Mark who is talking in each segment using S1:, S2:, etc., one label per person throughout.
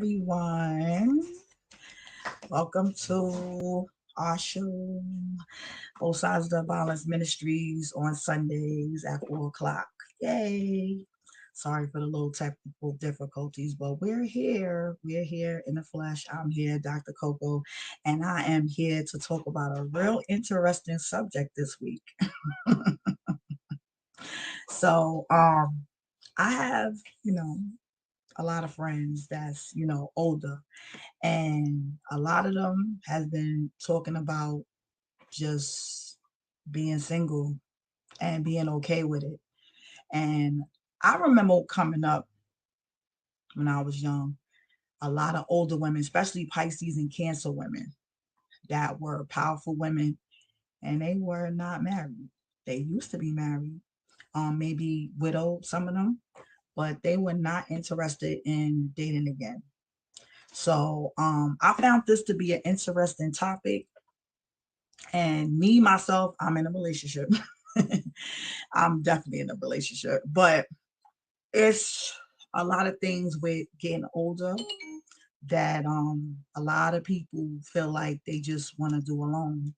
S1: everyone. Welcome to our show, Both Sides of the Balance Ministries on Sundays at 4 o'clock. Yay! Sorry for the little technical difficulties, but we're here. We're here in the flesh. I'm here, Dr. CoCo, and I am here to talk about a real interesting subject this week. So, I have, you know, a lot of friends that's, older, and a lot of them has been talking about just being single and being okay with it. And I remember coming up when I was young, a lot of older women, especially Pisces and Cancer women, that were powerful women, and they were not married. They used to be married, maybe widowed, some of them, but they were not interested in dating again. So I found this to be an interesting topic. And me, myself, I'm in a relationship. I'm definitely in a relationship, but it's a lot of things with getting older that a lot of people feel like they just want to do alone.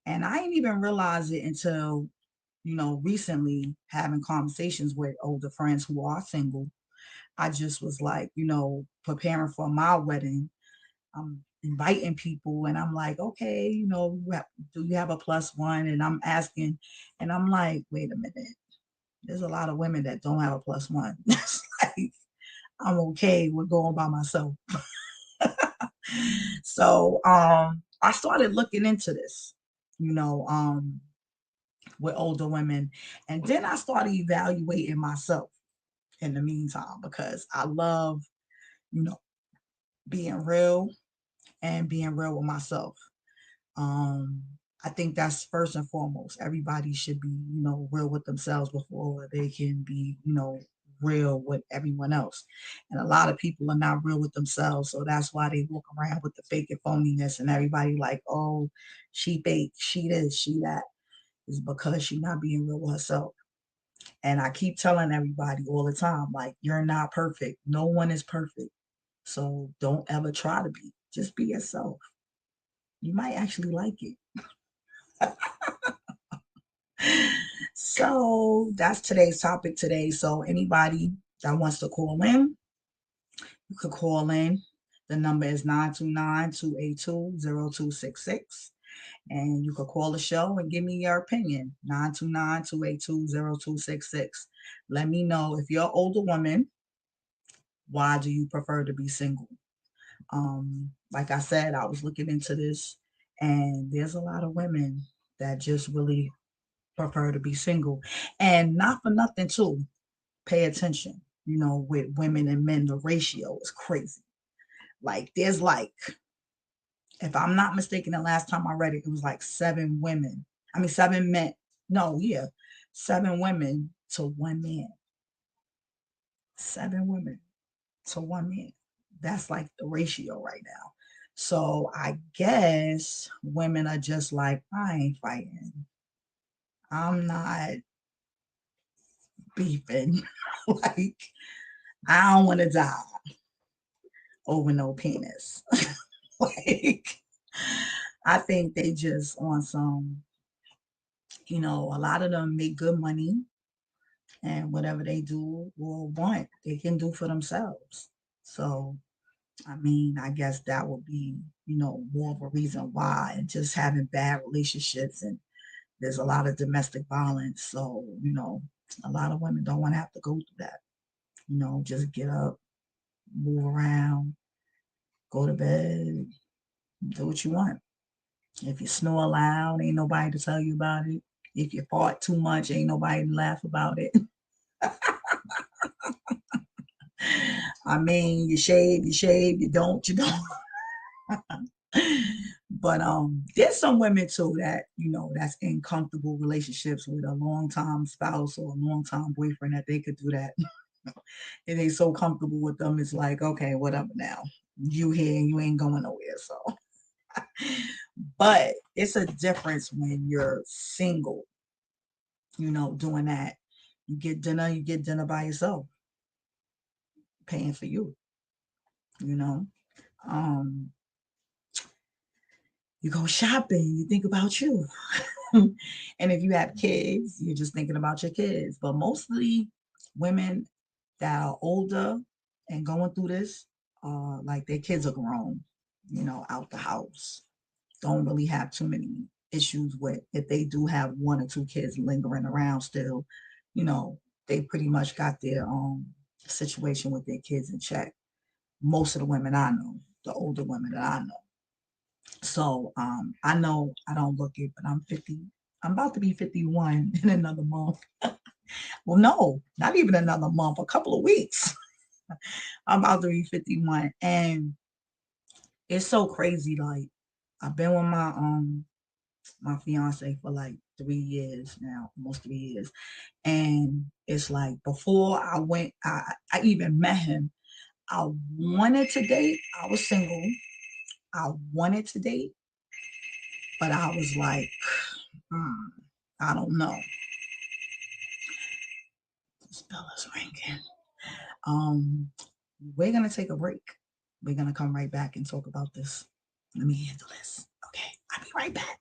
S1: And I didn't even realize it until, recently having conversations with older friends who are single. I just was like, preparing for my wedding. I'm inviting people and I'm like, okay, do you have a plus one? And I'm asking, and I'm like, wait a minute, there's a lot of women that don't have a plus one. It's like, I'm okay with going by myself. So I started looking into this, you know, um, with older women. And then I started evaluating myself in the meantime because I love, you know, being real and being real with myself. Um, I think that's first and foremost. Everybody should be, real with themselves before they can be, real with everyone else. And a lot of people are not real with themselves. So that's why they walk around with the fake and phoniness and everybody like, oh, she fake, she this, she that. Is because she's not being real with herself. And I keep telling everybody all the time, like, you're not perfect. No one is perfect. So don't ever try to be. Just be yourself. You might actually like it. So that's today's topic today. So anybody that wants to call in, you could call in. The number is 929-282-0266. And you could call the show and give me your opinion. 929-282-0266. Let me know if you're an older woman, why do you prefer to be single? Like I said, I was looking into this, and there's a lot of women that just really prefer to be single. And not for nothing, too. Pay attention. With women and men, the ratio is crazy. Like, there's like, if I'm not mistaken, the last time I read it, it was like 7 women. I mean, 7 men. No, yeah. 7 women to one man. 7 women to one man. That's like the ratio right now. So I guess women are just like, I ain't fighting. I'm not beefing. Like, I don't want to die over no penis. Like, I think they just on some, a lot of them make good money, and whatever they do or want, they can do for themselves. So, I mean, I guess that would be, more of a reason why, and just having bad relationships, and there's a lot of domestic violence. So, a lot of women don't want to have to go through that. Just get up, move around, go to bed, do what you want. If you snore loud, ain't nobody to tell you about it. If you fart too much, ain't nobody to laugh about it. I mean, you shave, you don't. But there's some women too that, that's in comfortable relationships with a long time spouse or a long time boyfriend that they could do that. And they so comfortable with them, it's like, okay, whatever now. You here and you ain't going nowhere. So but it's a difference when you're single, doing that. You get dinner by yourself, paying for you. you know. Um, you go shopping, you think about you. And if you have kids, you're just thinking about your kids. But mostly women that are older and going through this, like their kids are grown, out the house. Don't really have too many issues with if they do have one or two kids lingering around still, you know, they pretty much got their situation with their kids in check. Most of the women I know, the older women that I know. So I know I don't look it, but I'm 50. I'm about to be 51 in another month. Well, no, not even another month, a couple of weeks. I'm about to be 51. And it's so crazy. Like I've been with my fiance for like 3 years now, almost 3 years. And it's like before I even met him, I wanted to date. I was single. I wanted to date, but I was like, hmm, I don't know. This bell is ringing. Um, we're gonna take a break. We're gonna come right back and talk about this. Let me handle this. Okay, I'll be right back.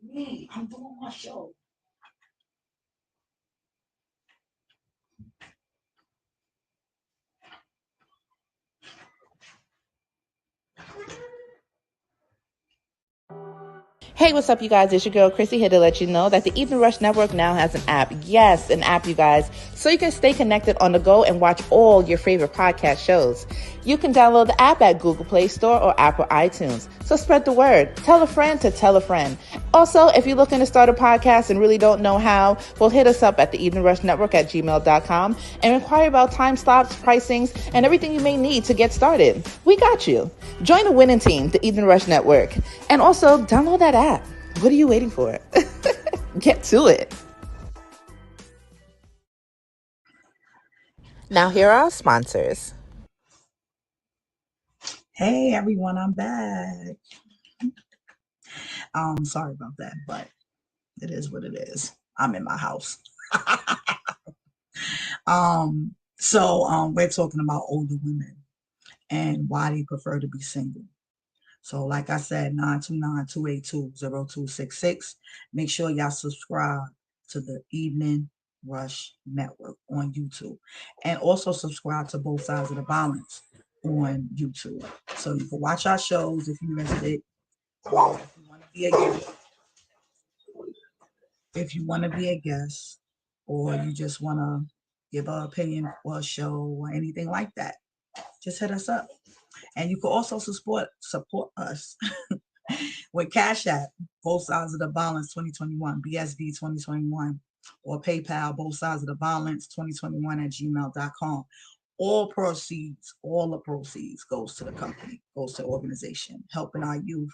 S1: Me, I'm doing my show.
S2: Hey, what's up, you guys? It's your girl, Chrissy, here to let you know that the Evening Rush Network now has an app. Yes, an app, you guys. So you can stay connected on the go and watch all your favorite podcast shows. You can download the app at Google Play Store or Apple iTunes. So spread the word. Tell a friend to tell a friend. Also, if you're looking to start a podcast and really don't know how, well, hit us up at the Evening Rush Network at gmail.com and inquire about time slots, pricings, and everything you may need to get started. We got you. Join the winning team, the Evening Rush Network. And also, download that app. What are you waiting for? Get to it. Now, here are our sponsors.
S1: Hey everyone, I'm back. Sorry about that, but it is what it is. I'm in my house. We're talking about older women and why they prefer to be single. So like I said, 929-282-0266. Make sure y'all subscribe to the Evening Rush Network on YouTube. And also subscribe to Both Sides of the Balance on YouTube. So you can watch our shows if you missed it. Or if you want to be a guest, or you just want to give an opinion for a show or anything like that, just hit us up. And you can also support us with Cash App, Both Sides of the Balance 2021, BSB 2021, or PayPal, Both Sides of the Balance 2021 at gmail.com. All the proceeds goes to the company, goes to the organization, helping our youth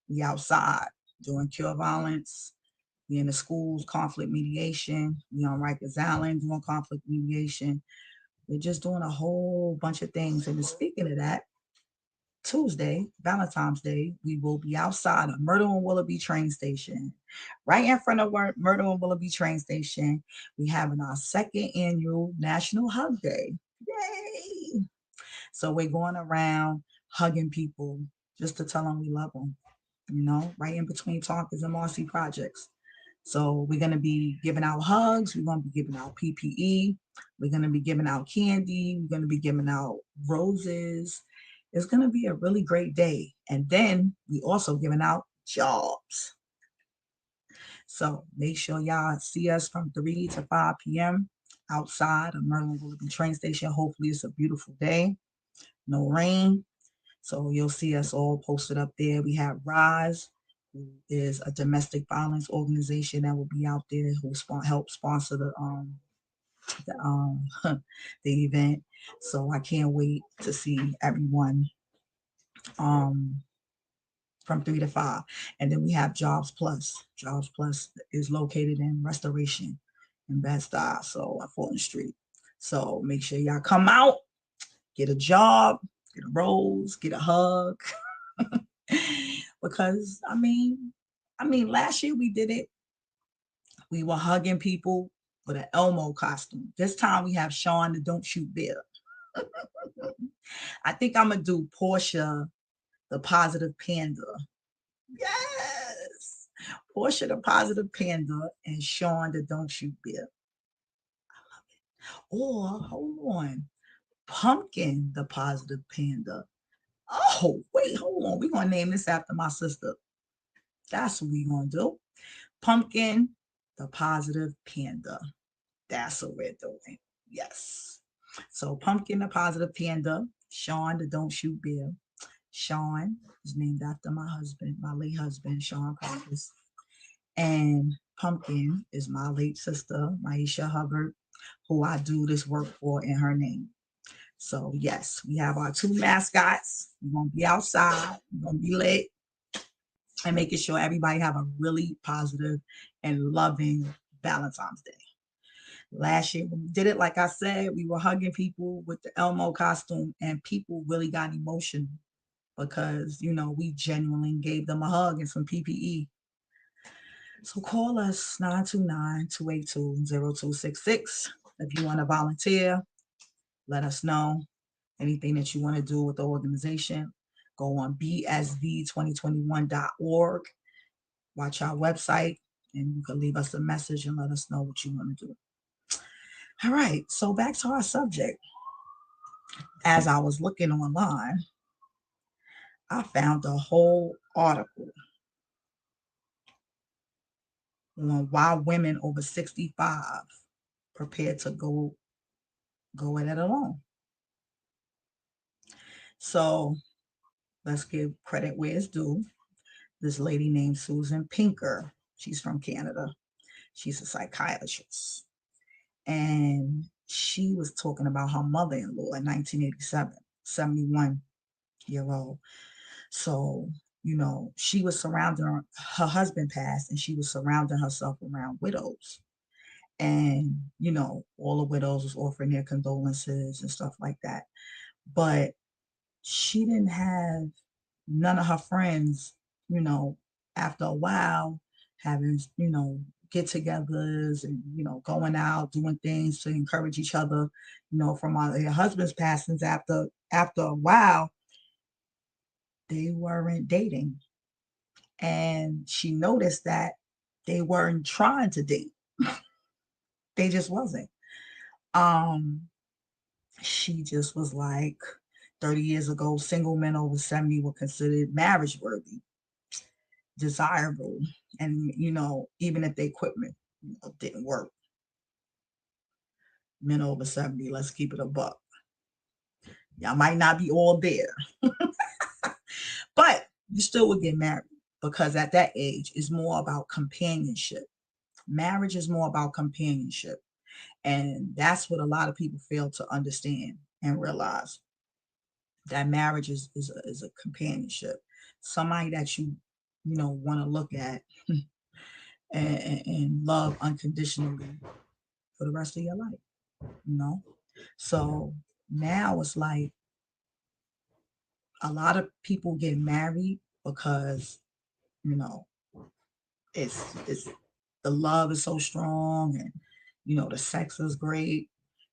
S1: be outside doing cure violence. We in the schools, conflict mediation. We on Rikers Island doing conflict mediation. We're just doing a whole bunch of things. And speaking of that, Tuesday, Valentine's Day, we will be outside of Myrtle and Willoughby train station. Right in front of Myrtle and Willoughby train station, we having our second annual National Hug Day. Yay! So we're going around hugging people just to tell them we love them, right in between Tonkers and Marcy projects. So we're going to be giving out hugs. We're going to be giving out PPE. We're going to be giving out candy. We're going to be giving out roses. It's going to be a really great day. And then we also giving out jobs. So make sure y'all see us from 3 to 5 p.m. outside of Merlin Willoughby train station. Hopefully it's a beautiful day. No rain. So you'll see us all posted up there. We have Rise, who is a domestic violence organization that will be out there who help sponsor the um the event. So I can't wait to see everyone um from 3 to 5. And then we have Jobs Plus. Jobs Plus is located in Restoration in Bed-Stuy, so on Fulton Street. So make sure y'all come out, get a job, get a rose, get a hug. because last year we did it. We were hugging people with an Elmo costume. This time we have Shone the Don't Shoot Bear. I think I'm gonna do Portia the Positive Panda. Yes, Portia the Positive Panda and Shone the Don't Shoot Bear. Or hold on, Pumpkin the Positive Panda. Oh, wait, hold on. We're gonna name this after my sister. That's what we're gonna do. Pumpkin the Positive Panda. That's what we're doing. Yes. So Pumpkin the Positive Panda, Sean the Don't Shoot Bear. Sean is named after my husband, my late husband, Sean Parkes. And Pumpkin is my late sister, Maisha Hubbard, who I do this work for in her name. So yes, we have our two mascots. We're gonna be outside. We're gonna be lit and making sure everybody have a really positive and loving Valentine's Day. Last year when we did it, like I said, we were hugging people with the Elmo costume, and people really got emotional because we genuinely gave them a hug and some PPE. So call us 929-282-0266 if you want to volunteer. Let us know anything that you want to do with the organization. Go on bsv2021.org. Watch our website, and you can leave us a message and let us know what you want to do. All right, so back to our subject. As I was looking online, I found a whole article on why women over 65 prepare to go at it alone. So let's give credit where it's due. This lady named Susan Pinker, she's from Canada. She's a psychiatrist. And she was talking about her mother-in-law in 1987, 71-year old. So, she was surrounding her husband passed, and she was surrounding herself around widows. And, all the widows was offering their condolences and stuff like that. But she didn't have none of her friends, after a while having, get-togethers and, going out, doing things to encourage each other, from their husband's passings after a while, they weren't dating. And she noticed that they weren't trying to date. They just wasn't. Um, she just was like, 30 years ago, single men over 70 were considered marriage worthy, desirable, and even if the equipment didn't work. Men over 70, let's keep it a buck. Y'all might not be all there, but you still would get married because at that age, it's more about companionship. Marriage is more about companionship. And that's what a lot of people fail to understand and realize, that marriage is a companionship. Somebody that you want to look at and love unconditionally for the rest of your life. So now it's like a lot of people get married because you know it's the love is so strong, and the sex is great,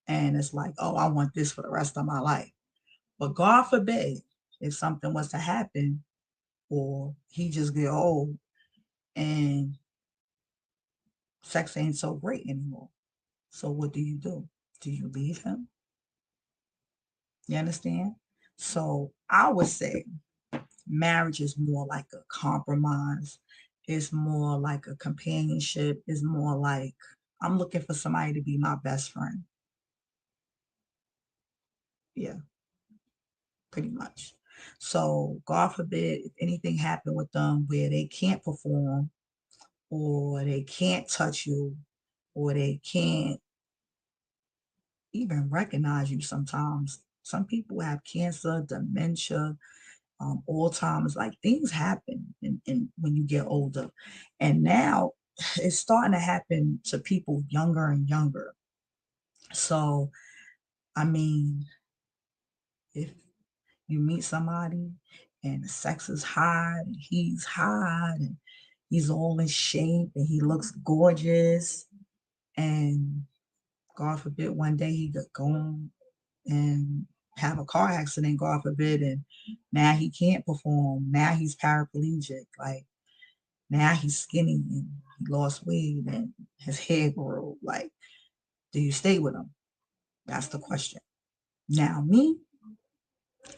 S1: and it's like, oh, I want this for the rest of my life. But God forbid if something was to happen, or he just get old and sex ain't so great anymore. So what do you do? Do you leave him? You understand? So I would say marriage is more like a compromise. It's more like a companionship. It's more like I'm looking for somebody to be my best friend. Yeah, pretty much. So God forbid if anything happened with them where they can't perform, or they can't touch you, or they can't even recognize you sometimes. Some people have cancer, dementia, Alzheimer's, like things happen when you get older. And now it's starting to happen to people younger and younger. So, I mean, if you meet somebody and the sex is hot and he's hot and he's all in shape and he looks gorgeous. And God forbid one day he could go on and have a car accident, God forbid, and now he can't perform. Now he's paraplegic. Like now he's skinny and he lost weight and his hair grew. Like, do you stay with him? That's the question. Now, me,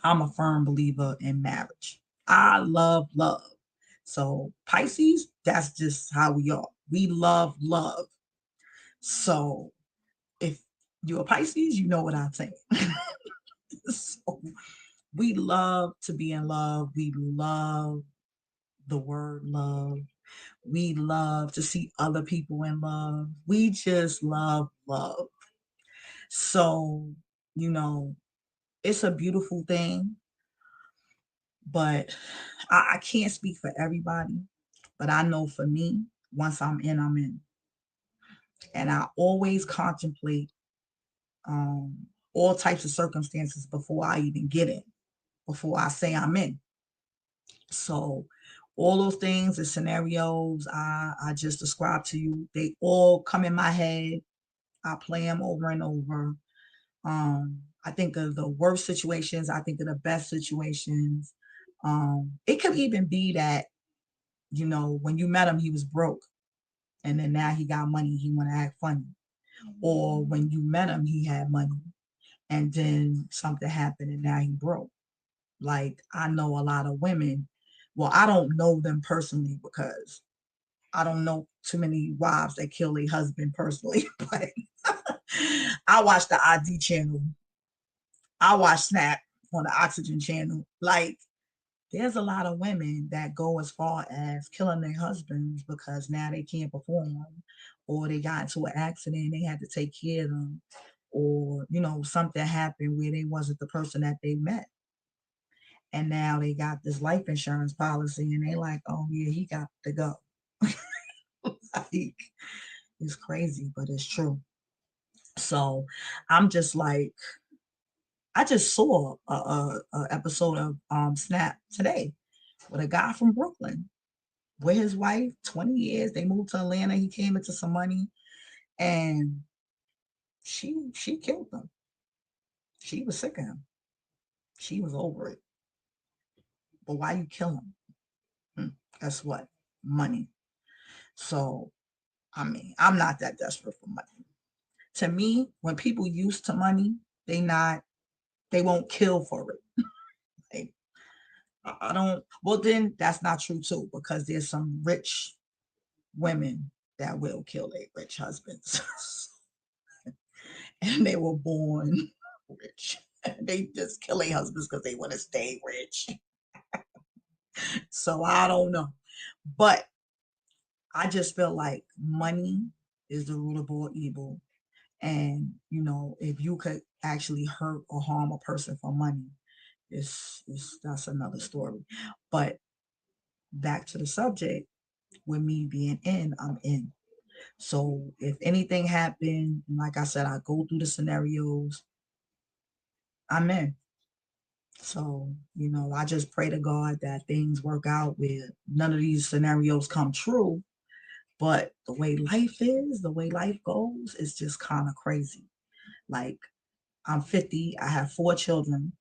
S1: I'm a firm believer in marriage. I love love. So, Pisces, that's just how we are. We love love. So, if you're a Pisces, you know what I'm saying. So, we love to be in love. We love the word love. We love to see other people in love. We just love love. So, you know, it's a beautiful thing, but I can't speak for everybody. But I know for me, once I'm in, I'm in. And I always contemplate um, all types of circumstances before I even get in, before I say I'm in. So all those things and scenarios I just described to you, they all come in my head. I play them over and over. I think of the worst situations. I think of the best situations. It could even be that, you know, when you met him, he was broke. And then now he got money, he want to act funny. Or when you met him, he had money. And then something happened and now he broke. Like I know a lot of women. Well, I don't know them personally because I don't know too many wives that kill their husband personally, but I watch the ID channel. I watch Snap on the Oxygen channel. Like there's a lot of women that go as far as killing their husbands because now they can't perform or they got into an accident, they had to take care of them, or you know, something happened where they wasn't the person that they met. And now they got this life insurance policy and they like, oh yeah, he got to go. Like, it's crazy, but it's true. So I'm just like, I just saw a episode of Snap today with a guy from Brooklyn with his wife, 20 years. They moved to Atlanta. He came into some money and she killed him. She was sick of him. She was over it. But why you kill him? Guess what? Money. So I mean, I'm not that desperate for money. To me, when people used to money, they won't kill for it. Like, I don't. Well, then that's not true too, because there's some rich women that will kill their rich husbands, and they were born rich. They just kill their husbands because they want to stay rich. So I don't know, but I just feel like money is the root of all evil. And you know, if you could actually hurt or harm a person for money, it's that's another story. But back to the subject, with me being in, I'm in. So if anything happened, like I said, I go through the scenarios, I'm in. So, you know, I just pray to God that things work out where none of these scenarios come true. But the way life is, the way life goes, it's just kind of crazy. Like, I'm 50, I have 4 children.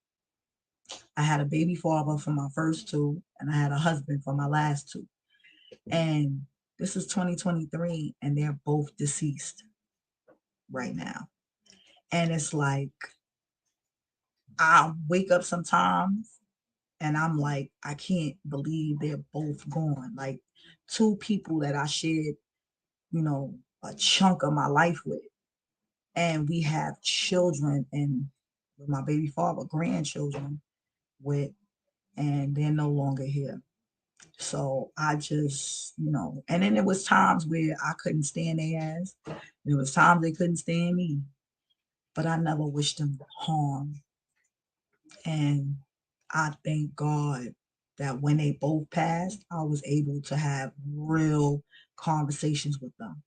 S1: I had a baby father for my first two, and I had a husband for my last two. And this is 2023, and they're both deceased right now. And it's like, I wake up sometimes and I'm like, I can't believe they're both gone. Like, two people that I shared, you know, a chunk of my life with. And we have children and with my baby father, grandchildren with, and they're no longer here. So I just, you know, and then there was times where I couldn't stand their ass. There was times they couldn't stand me, but I never wished them harm. And I thank God that when they both passed, I was able to have real conversations with them,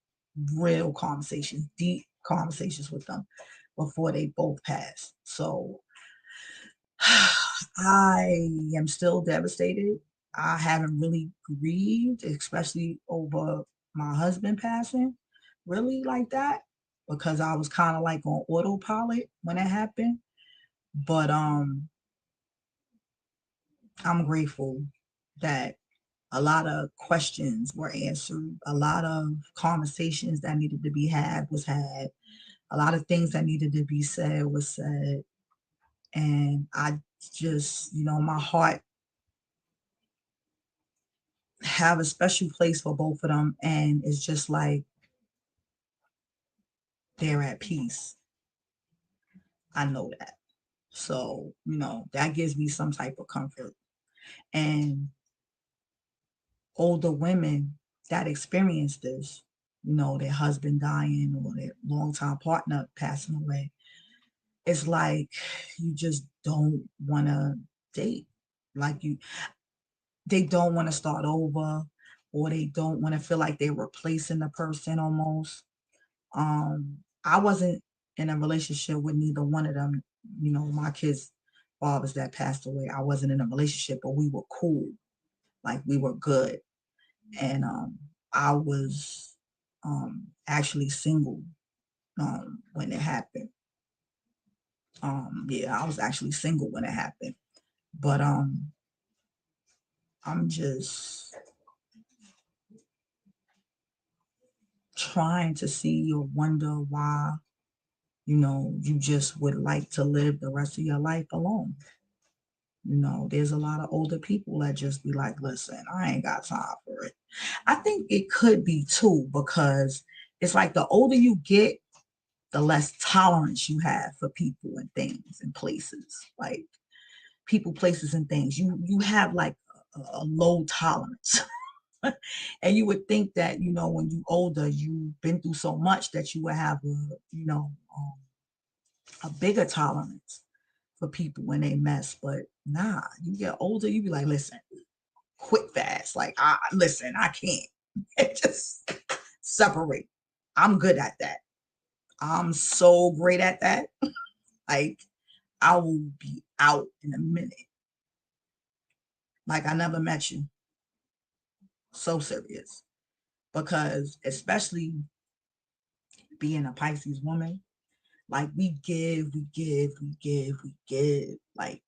S1: real conversations, deep conversations with them before they both passed. So I am still devastated. I haven't really grieved, especially over my husband passing, really like that, because I was kind of like on autopilot when it happened. But I'm grateful that a lot of questions were answered, a lot of conversations that needed to be had was had, a lot of things that needed to be said was said. And I just, my heart have a special place for both of them. And it's just like they're at peace. I know that. So, that gives me some type of comfort. And older women that experience this, their husband dying or their longtime partner passing away, it's like you just don't want to date. Like they don't want to start over, or they don't want to feel like they're replacing the person almost. I wasn't in a relationship with neither one of them. My kids' fathers that passed away, I wasn't in a relationship, but we were cool. Like we were good. And I was actually single when it happened. Yeah, I was actually single when it happened. But I'm just trying to see or wonder why, you just would like to live the rest of your life alone. There's a lot of older people that just be like, listen, I ain't got time for it. I think it could be too, because it's like the older you get, the less tolerance you have for people and things and places. Like people, places, and things. You have like a low tolerance. And you would think that, when you older, you've been through so much that you would have a bigger tolerance for people when they mess. But nah, you get older, you be like, listen, quick fast. Like, listen, I can't. It just separate. I'm good at that. I'm so great at that. Like, I will be out in a minute. Like I never met you. So serious. Because especially being a Pisces woman, like we give, we give, we give, we give. Like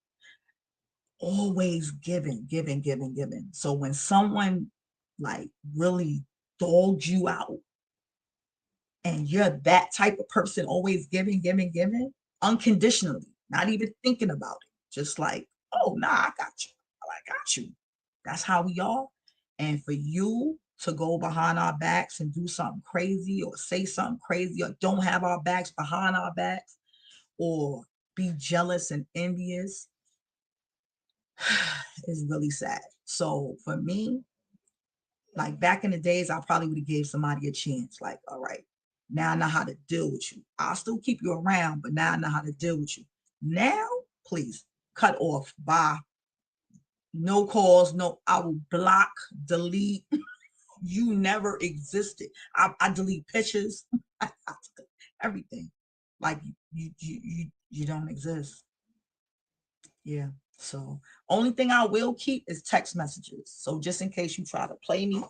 S1: always giving, giving, giving, giving. So when someone like really dogs you out and you're that type of person, always giving, giving, giving, unconditionally, not even thinking about it, just like, oh, nah, I got you. I got you. That's how we are. And for you to go behind our backs and do something crazy or say something crazy or don't have our backs behind our backs or be jealous and envious is really sad. So for me, like back in the days, I probably would have gave somebody a chance. Like, all right, now I know how to deal with you. I'll still keep you around, but now I know how to deal with you. Now, please cut off. Bye. No calls. No, I will block, delete. You never existed. I delete pictures, everything. Like you don't exist. Yeah. So only thing I will keep is text messages. So just in case you try to play me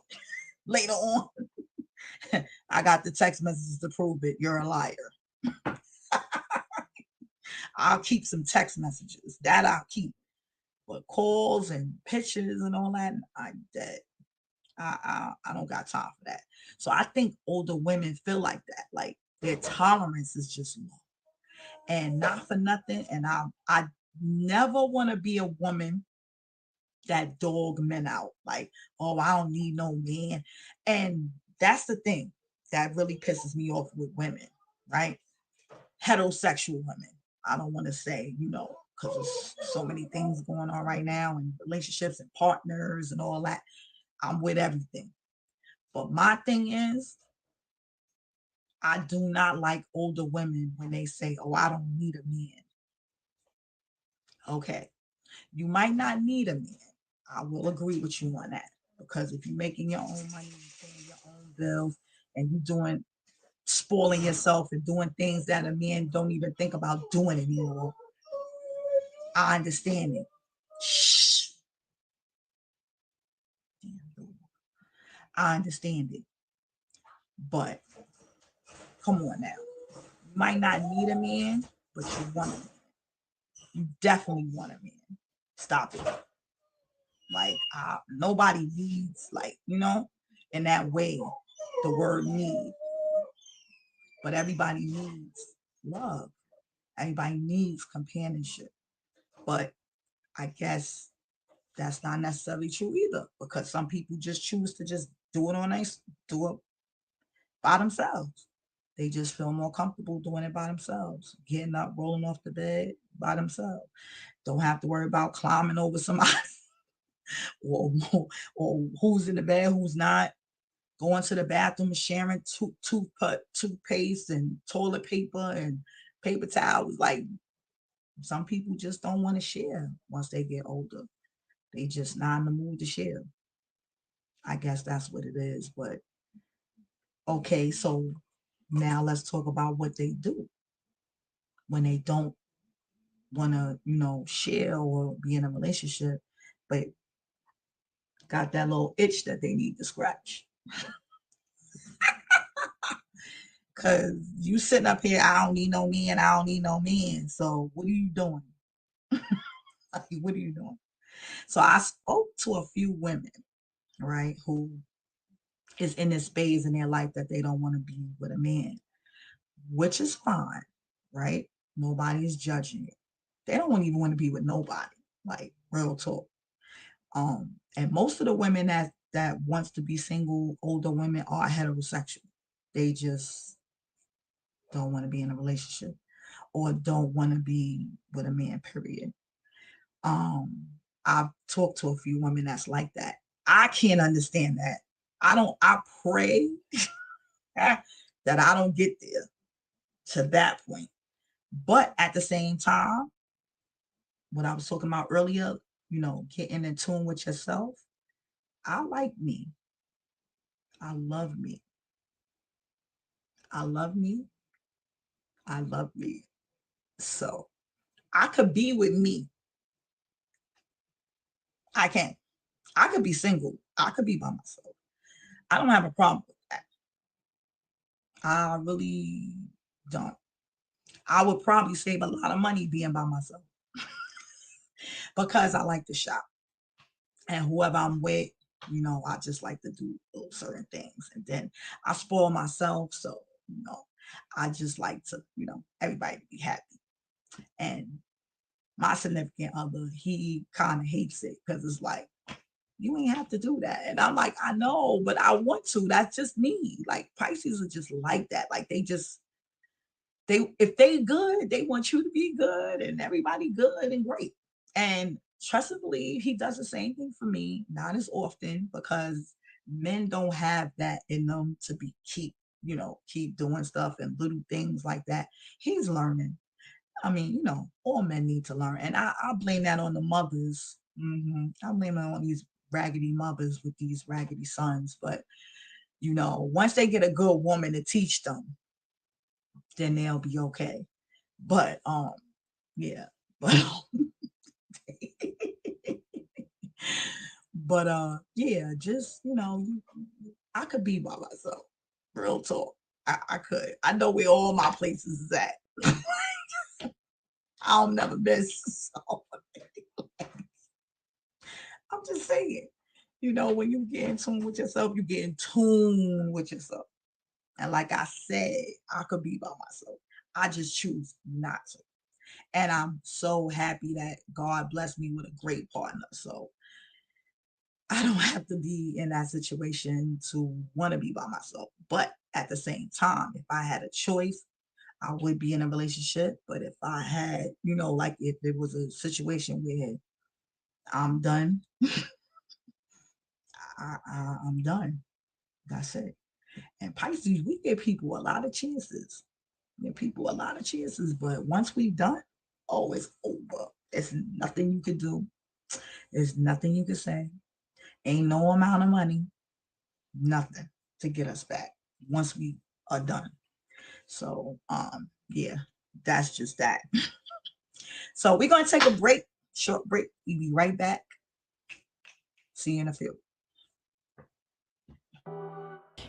S1: later on, I got the text messages to prove it. You're a liar. I'll keep some text messages. That I'll keep. But calls and pictures and all that, I'm dead. I don't got time for that. So I think older women feel like that. Like their tolerance is just low. And not for nothing. And I never want to be a woman that dog men out. Like, oh, I don't need no man. And that's the thing that really pisses me off with women, right? Heterosexual women. I don't want to say, because there's so many things going on right now and relationships and partners and all that. I'm with everything. But my thing is, I do not like older women when they say, oh, I don't need a man. Okay. You might not need a man. I will agree with you on that. Because if you're making your own money, you're paying your own bills, and you're doing spoiling yourself and doing things that a man don't even think about doing anymore, I understand it. Shh. I understand it. But come on now. You might not need a man, but you want a man. You definitely want a man. Stop it. Like nobody needs, like, in that way, the word need. But everybody needs love. Everybody needs companionship. But I guess that's not necessarily true either, because some people just choose to just do it do it by themselves. They just feel more comfortable doing it by themselves, getting up, rolling off the bed by themselves. Don't have to worry about climbing over somebody or, or who's in the bed, who's not, going to the bathroom and sharing toothpaste and toilet paper and paper towels. Like, some people just don't want to share once they get older. They just not in the mood to share. I guess that's what it is. But okay, so now let's talk about what they do when they don't want to, share or be in a relationship, but got that little itch that they need to scratch. Cause you sitting up here, I don't need no man, I don't need no man. So what are you doing? What are you doing? So I spoke to a few women, right, who is in this phase in their life that they don't want to be with a man, which is fine, right? Nobody is judging it. They don't even want to be with nobody, like real talk. And most of the women that wants to be single, older women, are heterosexual. They just don't want to be in a relationship or don't want to be with a man, period. Um, I've talked to a few women that's like that. I can't understand that. I pray that I don't get there to that point. But at the same time, what I was talking about earlier, getting in tune with yourself, I like me. I love me. I love me. I love me. So I could be with me. I can. I could be single. I could be by myself. I don't have a problem with that. I really don't. I would probably save a lot of money being by myself because I like to shop. And whoever I'm with, I just like to do those certain things. And then I spoil myself. So, I just like to, everybody to be happy. And my significant other, he kind of hates it because it's like, you ain't have to do that. And I'm like, I know, but I want to. That's just me. Like, Pisces are just like that. Like, if they good, they want you to be good and everybody good and great. And trust and believe, he does the same thing for me, not as often, because men don't have that in them to keep doing stuff and little things like that. He's learning. I mean, all men need to learn. And I blame that on the mothers. I blame it on these raggedy mothers with these raggedy sons. But, once they get a good woman to teach them, then they'll be okay. But yeah. But yeah, just I could be by myself. Real talk. I could. I know where all my places is at. I'll never miss. So I'm just saying, when you get in tune with yourself, you get in tune with yourself. And like I said, I could be by myself. I just choose not to. And I'm so happy that God blessed me with a great partner. So I don't have to be in that situation to want to be by myself. But at the same time, if I had a choice, I would be in a relationship. But if I had, like if there was a situation where I'm done, I'm done. That's it. And Pisces, we give people a lot of chances. We give people a lot of chances. But once we've done, oh, it's over. There's nothing you can do. There's nothing you can say. Ain't no amount of money, nothing to get us back once we are done. So yeah, that's just that. So we're going to take a break, short break. We'll be right back. See you in a few.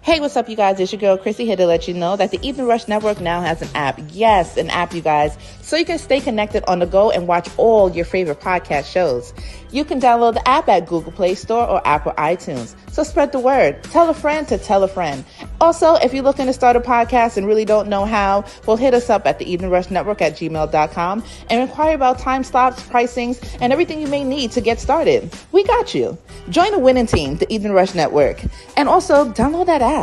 S2: Hey, what's up, you guys? It's your girl, Chrissy, here to let you know that the Evening Rush Network now has an app. Yes, an app, you guys. So you can stay connected on the go and watch all your favorite podcast shows. You can download the app at Google Play Store or Apple iTunes. So spread the word. Tell a friend to tell a friend. Also, if you're looking to start a podcast and really don't know how, well, hit us up at the Evening Rush Network at gmail.com and inquire about time slots, pricings, and everything you may need to get started. We got you. Join the winning team, the Evening Rush Network. And also, download that app.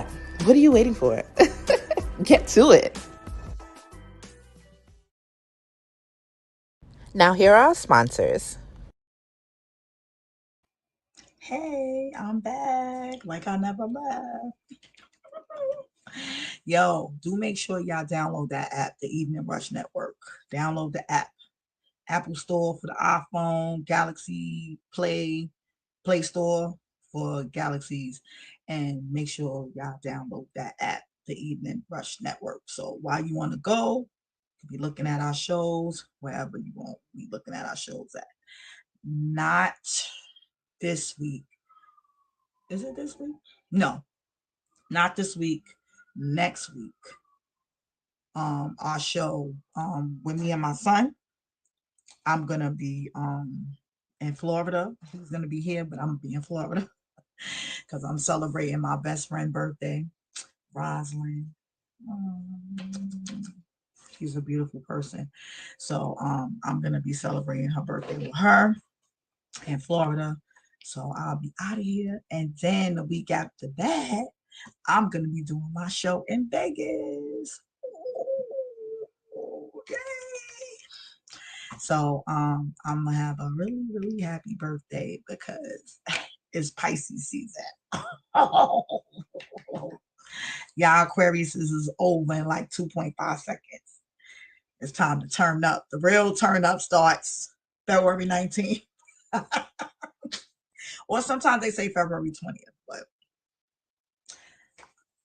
S2: What are you waiting for? Get to it. Now, here are our sponsors.
S1: Hey, I'm back like I never left. Yo, do make sure y'all download that app, the Evening Rush Network. Download the app. Apple Store for the iPhone, Galaxy Play Store for Galaxies, and make sure y'all download that app, the Evening Rush Network. So while you want to go, you can be looking at our shows wherever you want to be looking at our shows at. Not this week. Is it this week? No, not this week. Next week. Our show with me and my son. I'm gonna be in Florida. He's gonna be here, but I'm gonna be in Florida because I'm celebrating my best friend's birthday, Rosalind. She's a beautiful person. So I'm gonna be celebrating her birthday with her in Florida. So I'll be out of here. And then the week after that, I'm gonna be doing my show in Vegas. Oh, yay. So I'm gonna have a really, really happy birthday because it's Pisces season. Oh, y'all, Aquarius is over in like 2.5 seconds. It's time to turn up. The real turn up starts February 19th. Or sometimes they say February 20th, but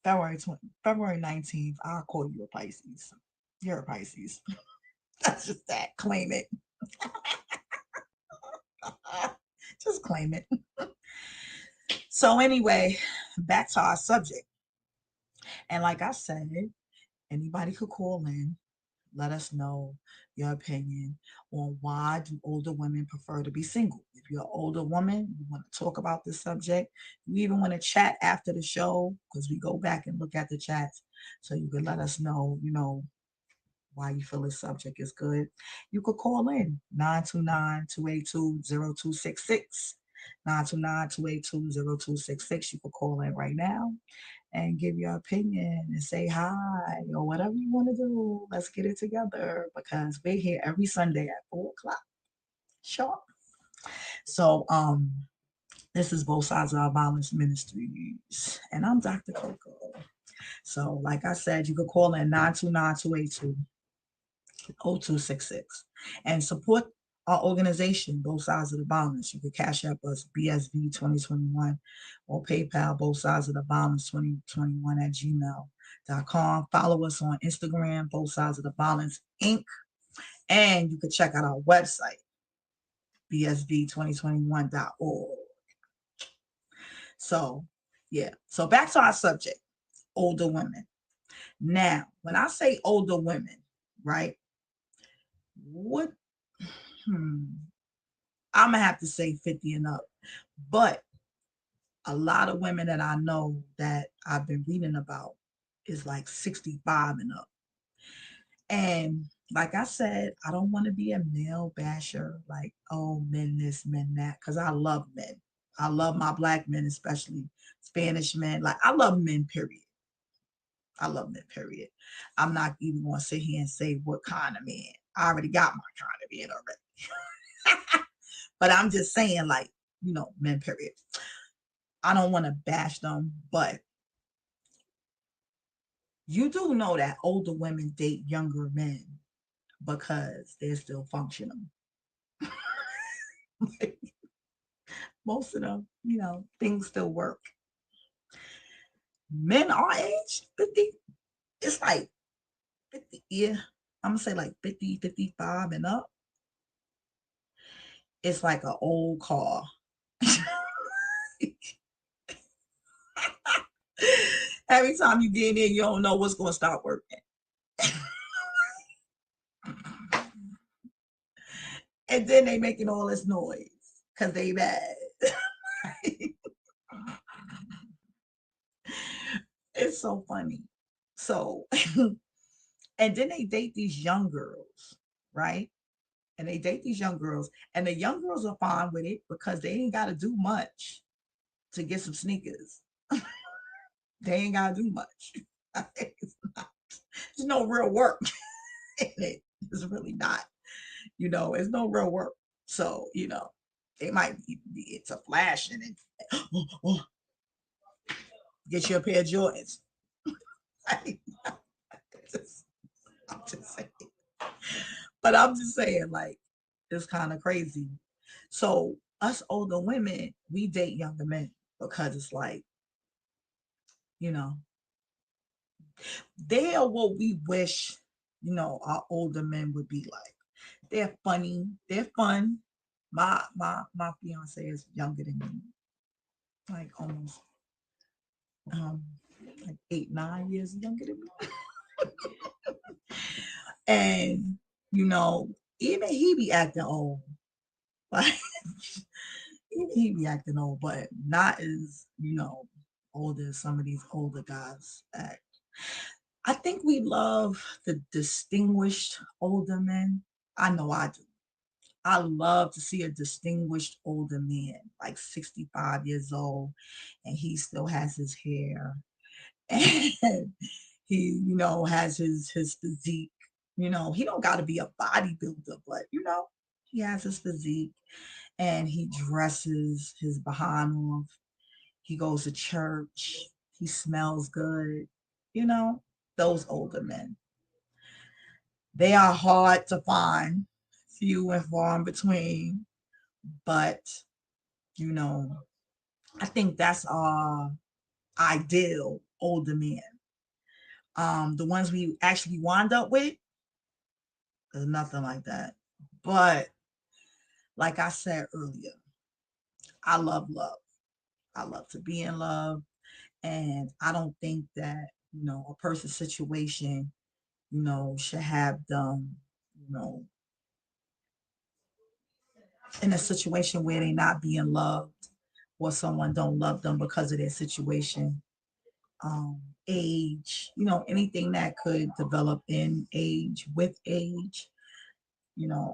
S1: February 19th, I'll call you a Pisces. You're a Pisces. That's just that. Claim it. Just claim it. So anyway, back to our subject. And like I said, anybody could call in, let us know your opinion on why do older women prefer to be single. If you're an older woman, you want to talk about this subject, you even want to chat after the show, because we go back and look at the chats, so you can let us know, why you feel this subject is good. You could call in 929-282-0266. 929-282-0266. You could call in right now and give your opinion and say hi or whatever you want to do. Let's get it together because we're here every Sunday at 4 o'clock sharp. So this is Both Sides of Our Violence Ministries, and I'm Dr. CoCo. So like I said, you could call in 929-282-0266 and support our organization, Both Sides of the Violence. You can cash up us BSV 2021 or PayPal, Both Sides of the Violence 2021 at gmail.com. Follow us on Instagram, Both Sides of the Violence Inc. And you can check out our website, bsv2021.org. So, yeah. So back to our subject, older women. Now, when I say older women, right, what I'm gonna have to say 50 and up. But a lot of women that I know that I've been reading about is like 65 and up. And like I said, I don't want to be a male basher, like, oh, men this, men that, because I love men. I love my black men, especially Spanish men. Like, I love men, period. I love men, period. I'm not even going to sit here and say what kind of man. I already got my kind of man already. But I'm just saying, like, men, period. I don't want to bash them, but you do know that older women date younger men because they're still functional. Most of them, things still work. Men our age, 50, it's like 50, yeah. I'm gonna say like 50, 55 and up. It's like an old car. Every time you get in, you don't know what's going to start working. And then they making all this noise because they mad. It's so funny. So, and then they date these young girls, right? And they date these young girls, and the young girls are fine with it because they ain't got to do much to get some sneakers. They ain't got to do much. There's no real work in it. It's really not. It's no real work. So, it might be it's a flash and it get you a pair of Jordans. I'm just saying. But I'm just saying, like, it's kind of crazy. So us older women, we date younger men because it's like, you know, they are what we wish, our older men would be like. They're funny. They're fun. My fiance is younger than me, like almost um like 8, 9 years younger than me. And you know, even he be acting old. Like even he be acting old, but not as, old as some of these older guys act. I think we love the distinguished older men. I know I do. I love to see a distinguished older man, like 65 years old, and he still has his hair and he, has his physique. He don't got to be a bodybuilder, but he has his physique and he dresses his behind off. He goes to church. He smells good. You know, those older men. They are hard to find, few and far in between, but you know, I think that's our ideal older men. The ones we actually wind up with, there's nothing like that. But like I said earlier, I love love. I love to be in love. And I don't think that, a person's situation, should have them, you know, in a situation where they not being loved or someone don't love them because of their situation, age, anything that could develop in age with age.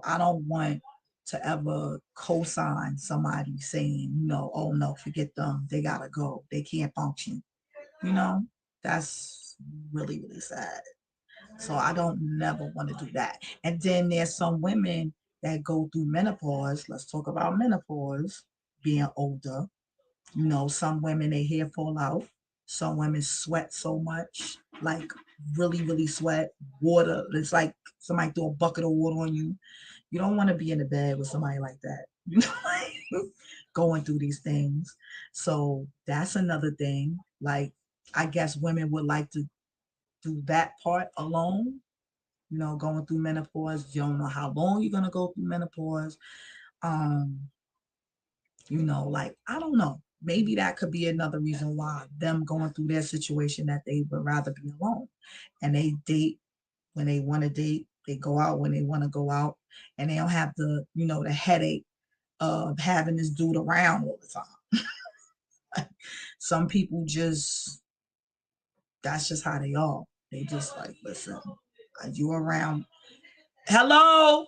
S1: I don't want to ever co-sign somebody saying, oh no, forget them. They gotta go. They can't function. You know, that's really, really sad. So I don't never want to do that. And then there's some women that go through menopause. Let's talk about menopause, being older. Some women, their hair fall out. Some women sweat so much, like really, really sweat. Water, it's like somebody threw a bucket of water on you. You don't want to be in the bed with somebody like that, going through these things. So that's another thing. Like, I guess women would like to do that part alone, going through menopause. You don't know how long you're going to go through menopause. Um, like, I don't know. Maybe that could be another reason why them going through their situation that they would rather be alone. And they date when they want to date, they go out when they want to go out, and they don't have the headache of having this dude around all the time. Some people just, that's just how they are. They just like, listen, are you around? Hello?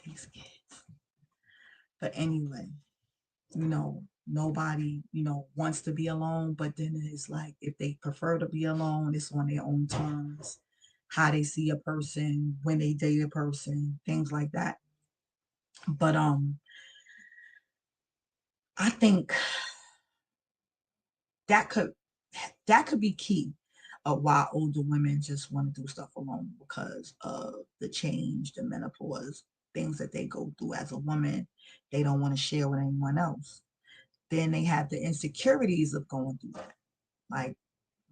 S1: These kids. But anyway, nobody, wants to be alone, but then it's like if they prefer to be alone, it's on their own terms, how they see a person, when they date a person, things like that. But I think that could that could be key of why older women just want to do stuff alone because of the change, the menopause, things that they go through as a woman. They don't want to share with anyone else. Then they have the insecurities of going through that. Like,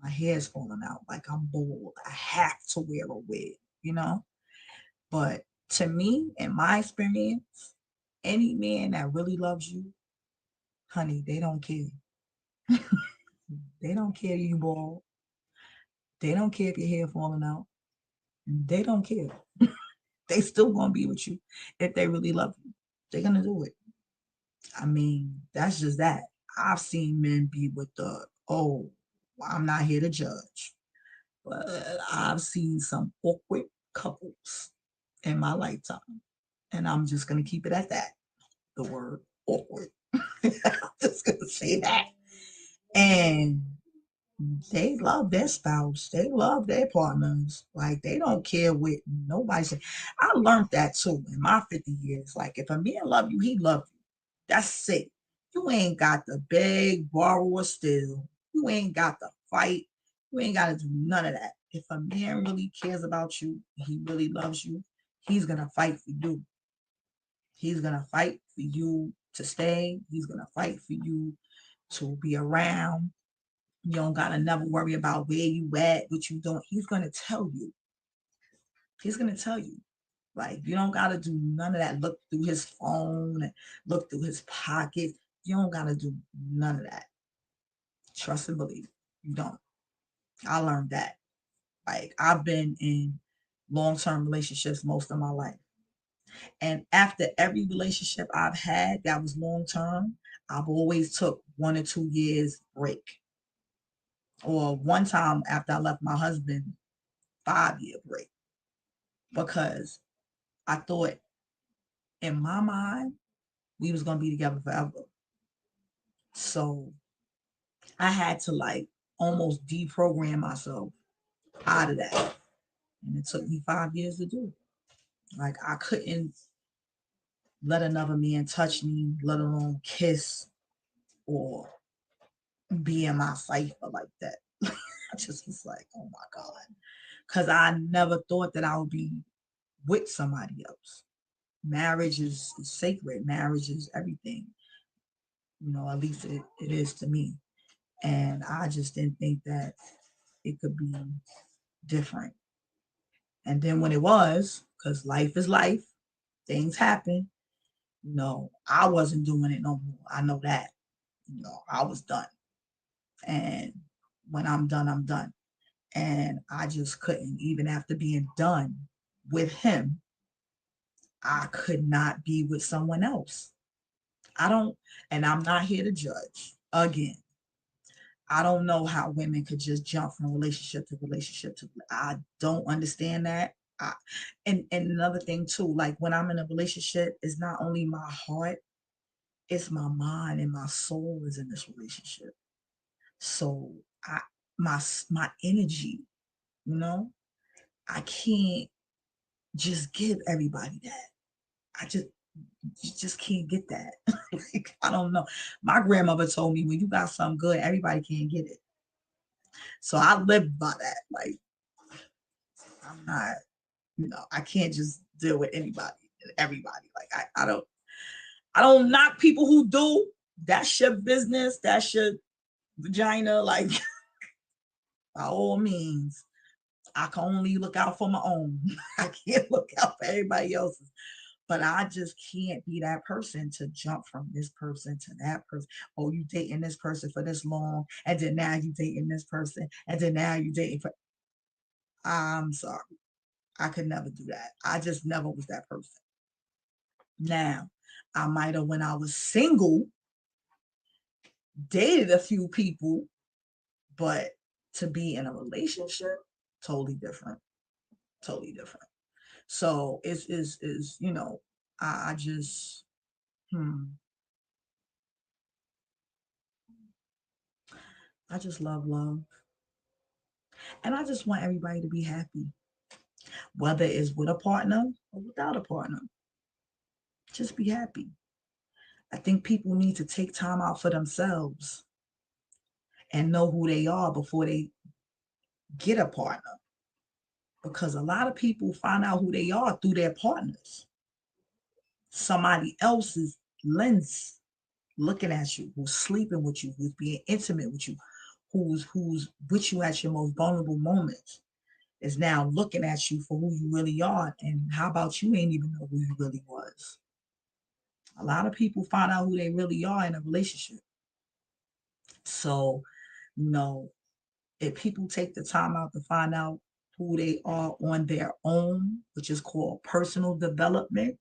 S1: my hair's falling out, like I'm bald. I have to wear a wig, you know? But to me, in my experience, any man that really loves you, honey, they don't care. They don't care if you bald. They don't care if your hair falling out. They don't care. They still gonna be with you if they really love you. They're gonna do it. I mean, that's just that. I've seen men be with well, I'm not here to judge, but I've seen some awkward couples in my lifetime. And I'm just gonna keep it at that. The word awkward. I'm just gonna say that. And they love their spouse. They love their partners. Like they don't care what nobody says. I learned that too in my 50 years. Like if a man love you, he love you. That's it. You ain't got the beg, borrow, or steal. You ain't got to fight. You ain't got to do none of that. If a man really cares about you, he really loves you, he's gonna fight for you. He's gonna fight for you to stay. He's gonna fight for you to be around. You don't gotta never worry about where you at, what you doing. He's gonna tell you. He's gonna tell you. Like you don't gotta do none of that. Look through his phone and look through his pockets. You don't gotta do none of that. Trust and believe. You don't. I learned that. Like I've been in long-term relationships most of my life. And after every relationship I've had that was long-term, I've always took 1 or 2 years break. Or one time after I left my husband, 5 year break. Because I thought in my mind we was gonna be together forever. So I had to like almost deprogram myself out of that. And it took me 5 years to do it. Like I couldn't let another man touch me, let alone kiss or be in my cipher like that. I just was like, oh my God. Because I never thought that I would be with somebody else. Marriage is sacred. Marriage is everything. At least it is to me. And I just didn't think that it could be different. And then when it was, because life is life, things happen, I wasn't doing it no more. I know that. I was done. And when I'm done, I'm done. And I just couldn't, even after being done with him, I could not be with someone else. I don't, and I'm not here to judge. Again, I don't know how women could just jump from relationship to relationship to. I don't understand that. I, and another thing too, like when I'm in a relationship, it's not only my heart, it's my mind and my soul is in this relationship. So I my energy, you know, I can't just give everybody that. I just you just can't get that. Like, I don't know. My grandmother told me when you got something good, everybody can't get it. So I live by that. Like I'm not, I can't just deal with anybody and everybody. Like I don't knock people who do. That's your business. That's your vagina. Like by all means, I can only look out for my own. I can't look out for everybody else's. But I just can't be that person to jump from this person to that person. Oh, you dating this person for this long, and then now you dating this person, and then now you dating for. I'm sorry, I could never do that. I just never was that person. Now, I might have when I was single dated a few people, but to be in a relationship, totally different. Totally different. So I just I just love. And I just want everybody to be happy, whether it's with a partner or without a partner. Just be happy. I think people need to take time out for themselves and know who they are before they get a partner. Because a lot of people find out who they are through their partners. Somebody else's lens looking at you, who's sleeping with you, who's being intimate with you, who's with you at your most vulnerable moments. is now looking at you for who you really are. And how about you ain't even know who you really was? A lot of people find out who they really are in a relationship. So, you know, if people take the time out to find out who they are on their own, which is called personal development.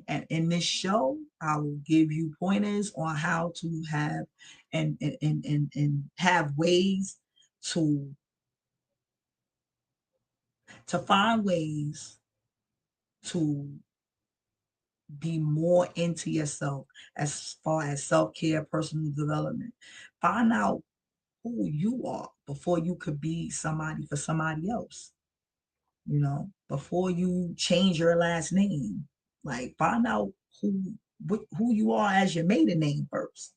S1: And in this show, I will give you pointers on how to have and have ways to find ways to be more into yourself as far as self-care, personal development. Find out who you are before you could be somebody for somebody else. Before you change your last name, like find out who you are as your maiden name first.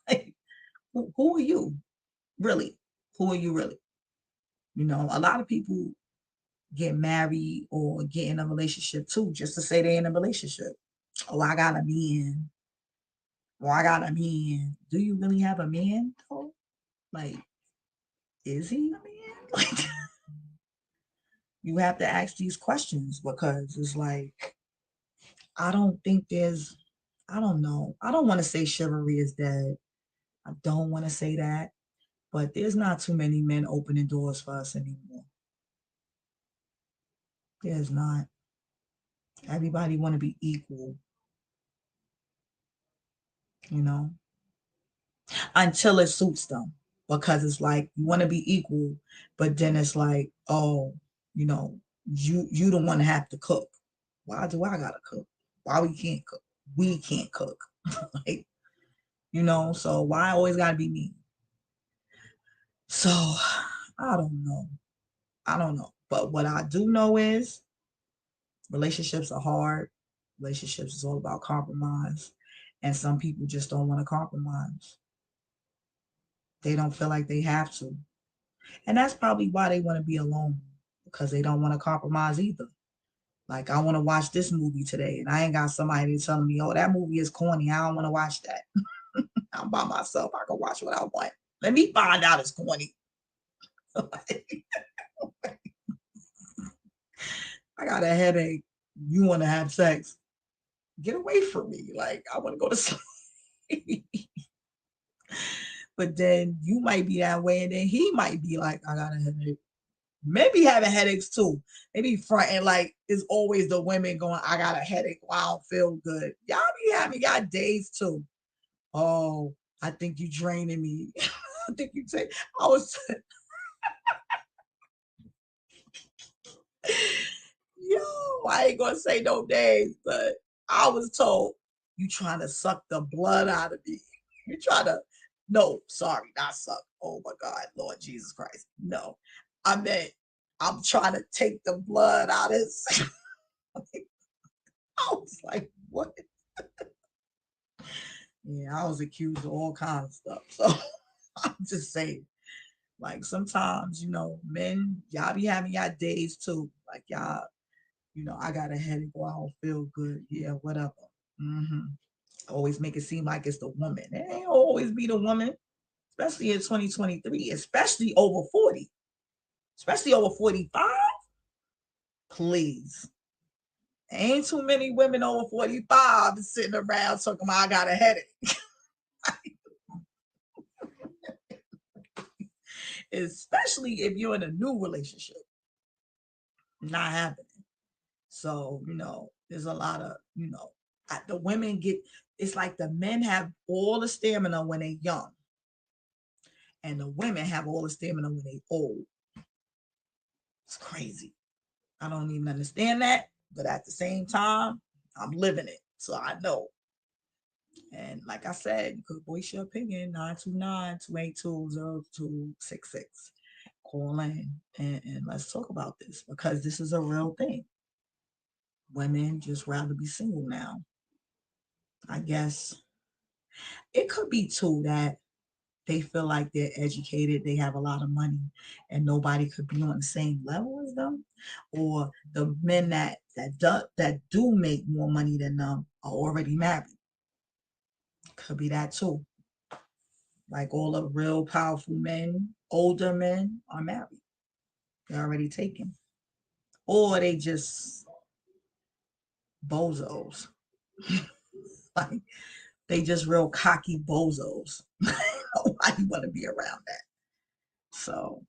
S1: Like, who are you really? Who are you really? A lot of people get married or get in a relationship too, just to say they're in a relationship. Oh, I got a man. Or I got a man. Do you really have a man though? Like, is he a man? Like, you have to ask these questions because it's like, I don't think there's, I don't know. I don't want to say chivalry is dead. I don't want to say that, but there's not too many men opening doors for us anymore. There's not. Everybody want to be equal, you know, until it suits them. Because it's like you want to be equal, but then it's like, oh, you know, you don't want to have to cook. Why do I gotta cook? Why we can't cook? We can't cook. Like, so why always gotta be me? So I don't know. I don't know. But what I do know is relationships are hard. Relationships is all about compromise. And some people just don't want to compromise. They don't feel like they have to. And that's probably why they want to be alone, because they don't want to compromise either. Like, I want to watch this movie today, and I ain't got somebody telling me, oh, that movie is corny. I don't want to watch that. I'm by myself. I can watch what I want. Let me find out it's corny. I got a headache. You want to have sex? Get away from me. Like, I want to go to sleep. But then you might be that way, and then he might be like, I got a headache. Maybe having headaches too. Maybe fronting like it's always the women going, I got a headache. Well, I don't feel good. Y'all be having y'all days too. Oh, I think you draining me. I think you take. I was. Yo, I ain't gonna say no names, but I was told you trying to suck the blood out of me. You trying to. No, sorry, not suck. Oh my God, Lord Jesus Christ. No, I meant I'm trying to take the blood out of his. I was like, what? Yeah, I was accused of all kinds of stuff. So I'm just saying, like, sometimes, men, y'all be having y'all days too. Like, y'all, I got a headache or I don't feel good. Yeah, whatever. Mm-hmm. Always make it seem like it's the woman. It ain't always be the woman, especially in 2023, especially over 40, especially over 45. Please. Ain't too many women over 45 sitting around talking about I got a headache. Especially if you're in a new relationship. Not happening. So, there's a lot of, the women get, it's like the men have all the stamina when they're young, and the women have all the stamina when they old. It's crazy. I don't even understand that, but at the same time, I'm living it. So I know. And like I said, you could voice your opinion, 929-282-0266. Call in and let's talk about this, because this is a real thing. Women just rather be single now. I guess it could be too that they feel like they're educated, they have a lot of money, and nobody could be on the same level as them. Or the men that do make more money than them are already married. Could be that too. Like, all the real powerful men, older men, are married. They're already taken. Or they just bozos. Like they just real cocky bozos. Nobody want to be around that. So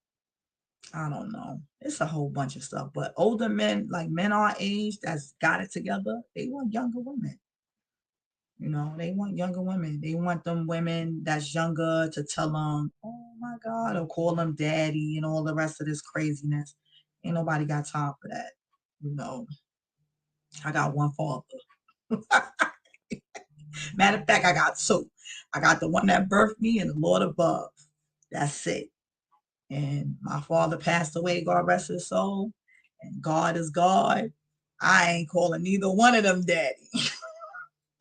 S1: I don't know. It's a whole bunch of stuff. But older men, like men our age that's got it together, they want younger women. They want younger women. They want them women that's younger to tell them, oh my God, or call them daddy and all the rest of this craziness. Ain't nobody got time for that. You know, I got one father. Matter of fact, I got two. I got the one that birthed me and the Lord above. That's it. And my father passed away, God rest his soul. And God is God. I ain't calling neither one of them daddy.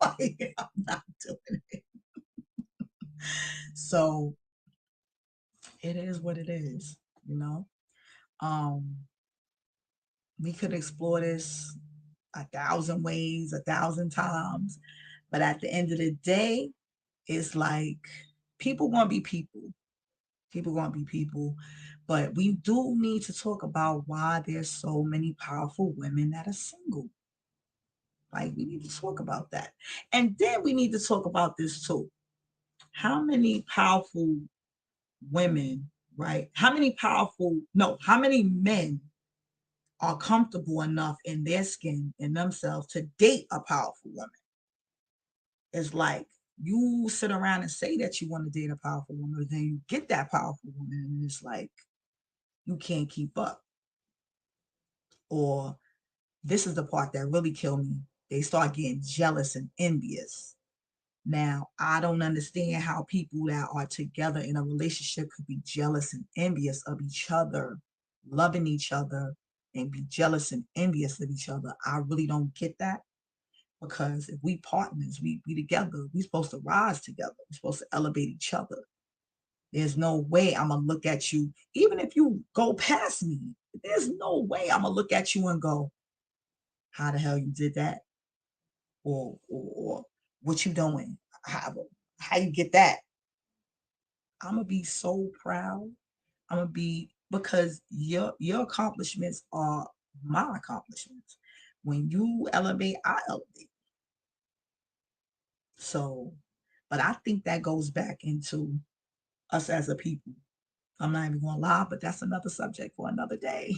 S1: Like, I'm not doing it. So it is what it is, you know. Um, we could explore this a thousand ways, a thousand times, but at the end of the day, it's like people gonna be people. People gonna be people, but we do need to talk about why there's so many powerful women that are single. Like we need to talk about that, and then we need to talk about this too. How many powerful women, right? How many powerful, no, how many men are comfortable enough in their skin and themselves to date a powerful woman? It's like you sit around and say that you want to date a powerful woman, but then you get that powerful woman, and it's like you can't keep up. Or this is the part that really killed me. They start getting jealous and envious. Now, I don't understand how people that are together in a relationship could be jealous and envious of each other, loving each other, and be jealous and envious of each other. I really don't get that because if we partners, we be together, we supposed to rise together. We're supposed to elevate each other. There's no way I'm gonna look at you, even if you go past me. There's no way I'm gonna look at you and go, "How the hell you did that?" or "What you doing? How you get that?" I'm gonna be so proud. I'm gonna be because your accomplishments are my accomplishments. When you elevate, I elevate. So, but I think that goes back into us as a people. I'm not even gonna lie, but that's another subject for another day.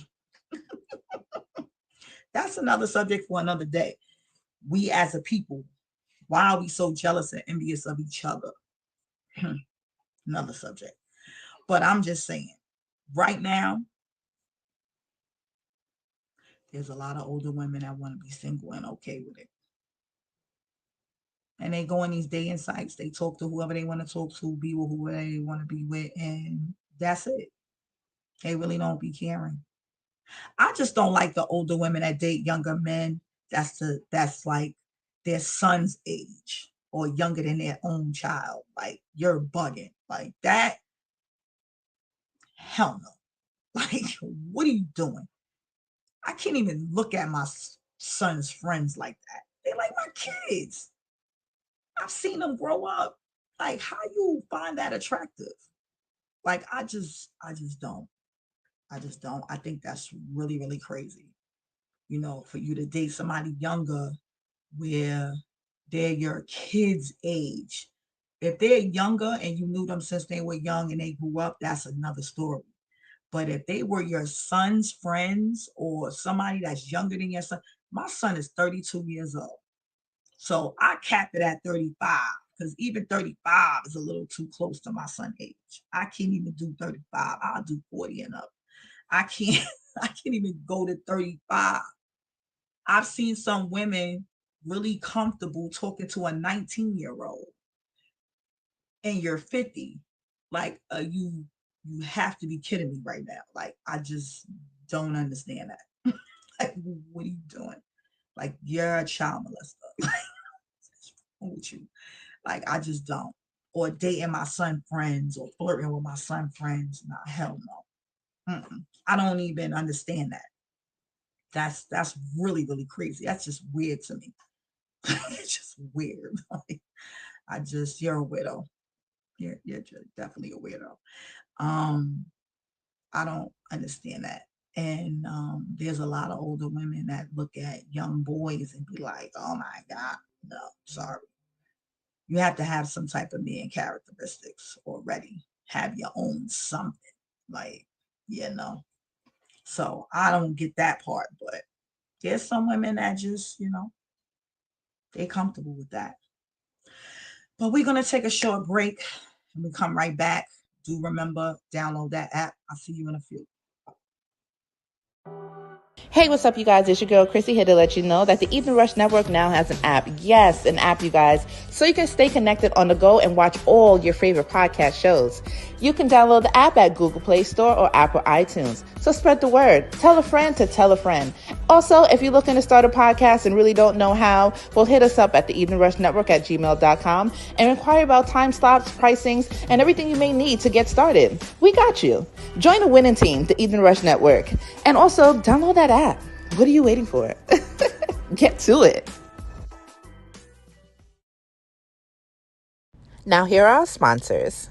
S1: That's another subject for another day. We as a people, why are we so jealous and envious of each other? Another subject. But I'm just saying, right now, there's a lot of older women that want to be single and okay with it. And they go on these dating sites, they talk to whoever they want to talk to, be with whoever they want to be with, and that's it. They really don't be caring. I just don't like the older women that date younger men. That's like their son's age or younger than their own child. Like you're bugging. Like that, hell no. Like, what are you doing? I can't even look at my son's friends like that. They're like my kids. I've seen them grow up. Like, how you find that attractive? Like, I just don't. I just don't. I think that's really, really crazy. For you to date somebody younger where they're your kid's age. If they're younger and you knew them since they were young and they grew up, that's another story. But if they were your son's friends or somebody that's younger than your son, my son is 32 years old. So I capped it at 35 because even 35 is a little too close to my son's age. I can't even do 35. I'll do 40 and up. I can't I can't even go to 35. I've seen some women really comfortable talking to a 19-year-old and you're 50. Like you have to be kidding me right now. Like I just don't understand that. Like what are you doing? Like you're a child molester. Like what's wrong with you? Like I just don't. Or dating my son friends or flirting with my son friends. Nah, hell no. I don't even understand that. That's really really crazy. That's just weird to me. It's just weird. Like you're a widow. You're definitely a weirdo. Um, I don't understand that. And there's a lot of older women that look at young boys and be like, oh my God, no, sorry. You have to have some type of man characteristics already. Have your own something. Like, you know. So I don't get that part, but there's some women that just, they comfortable with that. But we're gonna take a short break and we come right back. Do remember, download that app. I'll see you in a few.
S2: Hey, what's up, you guys? It's your girl, Chrissy, here to let you know that the Evening Rush Network now has an app. Yes, an app, you guys, so you can stay connected on the go and watch all your favorite podcast shows. You can download the app at Google Play Store or Apple iTunes. So spread the word. Tell a friend to tell a friend. Also, if you're looking to start a podcast and really don't know how, well, hit us up at the Evening Rush Network at gmail.com and inquire about time slots, pricings, and everything you may need to get started. We got you. Join the winning team, the Evening Rush Network. And also, download that app. What are you waiting for? Get to it. Now, here are our sponsors.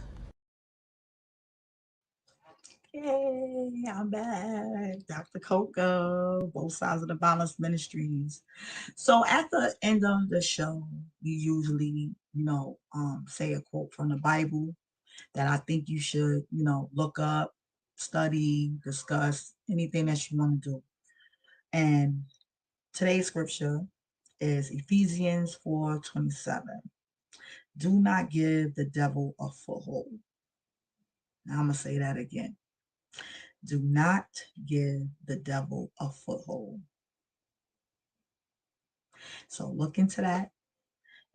S1: Yay, I'm back. Dr. CoCo, both sides of the balance ministries. So at the end of the show, we usually, say a quote from the Bible that I think you should, look up, study, discuss, anything that you want to do. And today's scripture is Ephesians 4:27. Do not give the devil a foothold. Now I'm going to say that again. Do not give the devil a foothold. So look into that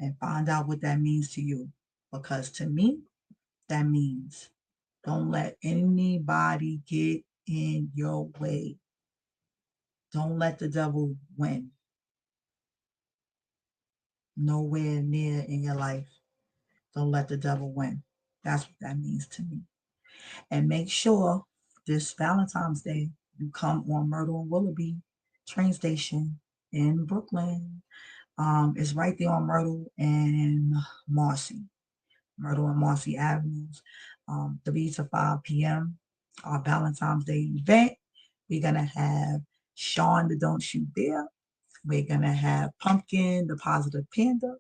S1: and find out what that means to you. Because to me, that means don't let anybody get in your way. Don't let the devil win. Nowhere near in your life. Don't let the devil win. That's what that means to me. And make sure this Valentine's Day you come on Myrtle and Willoughby train station in Brooklyn. It's right there on Myrtle and Marcy. Myrtle and Marcy Avenues, 3 to 5 p.m. Our Valentine's Day event. We're going to have Shone, the Don't Shoot Bear. We're going to have Pumpkin, the Positive Panda.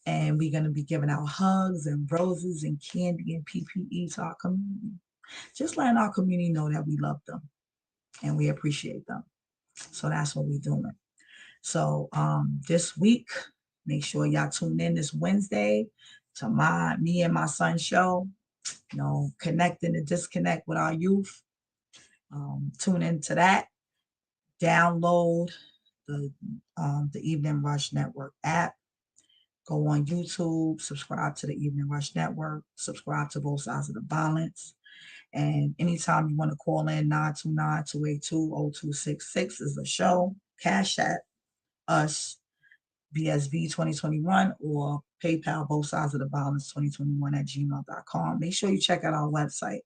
S1: And we're going to be giving out hugs and roses and candy and PPE to our community. Just letting our community know that we love them and we appreciate them. So that's what we're doing. So this week, make sure y'all tune in this Wednesday to me and my son's show, connecting and disconnect with our youth. Tune into that. Download the Evening Rush Network app. Go on YouTube, subscribe to the Evening Rush Network, subscribe to Both Sides of the Balance. And anytime you want to call in, 929-282-0266 is the show. Cash at us, BSV 2021, or PayPal, Both Sides of the Balance 2021 at gmail.com. Make sure you check out our website,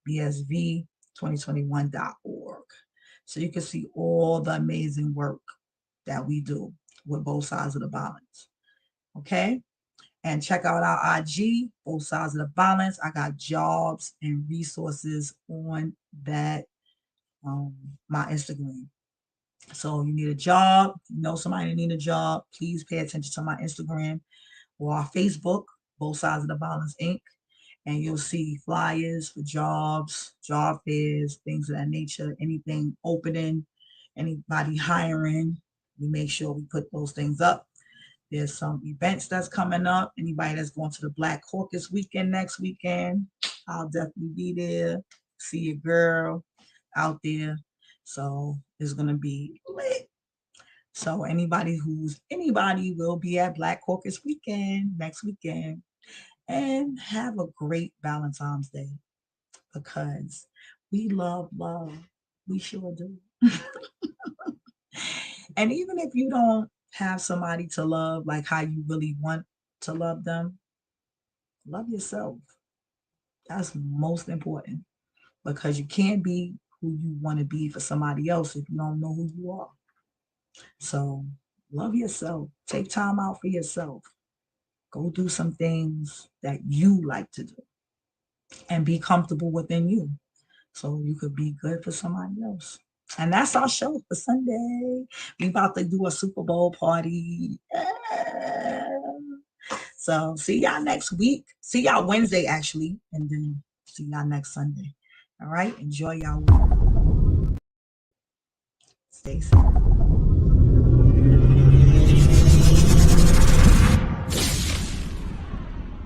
S1: bsv2021.org, so you can see all the amazing work that we do with Both Sides of the Balance. Okay? And check out our IG, Both Sides of the Balance. I got jobs and resources on that, my Instagram. So you need a job, somebody that need a job, please pay attention to my Instagram or our Facebook, Both Sides of the Balance Inc. And you'll see flyers for jobs, job fairs, things of that nature, anything opening, anybody hiring. We make sure we put those things up. There's some events that's coming up. Anybody that's going to the Black Caucus weekend next weekend, I'll definitely be there. See your girl out there. So it's going to be lit. So anybody will be at Black Caucus weekend next weekend. And have a great Valentine's Day, because we love love. We sure do. And even if you don't have somebody to love like how you really want to love them, love yourself. That's most important, because you can't be who you want to be for somebody else if you don't know who you are. So love yourself. Take time out for yourself. Go do some things that you like to do and be comfortable within you. so you could be good for somebody else. And that's our show for Sunday. We about to do a Super Bowl party. Yeah. So see y'all next week. See y'all Wednesday actually, and then see y'all next Sunday. All right. Enjoy y'all week. Stay safe.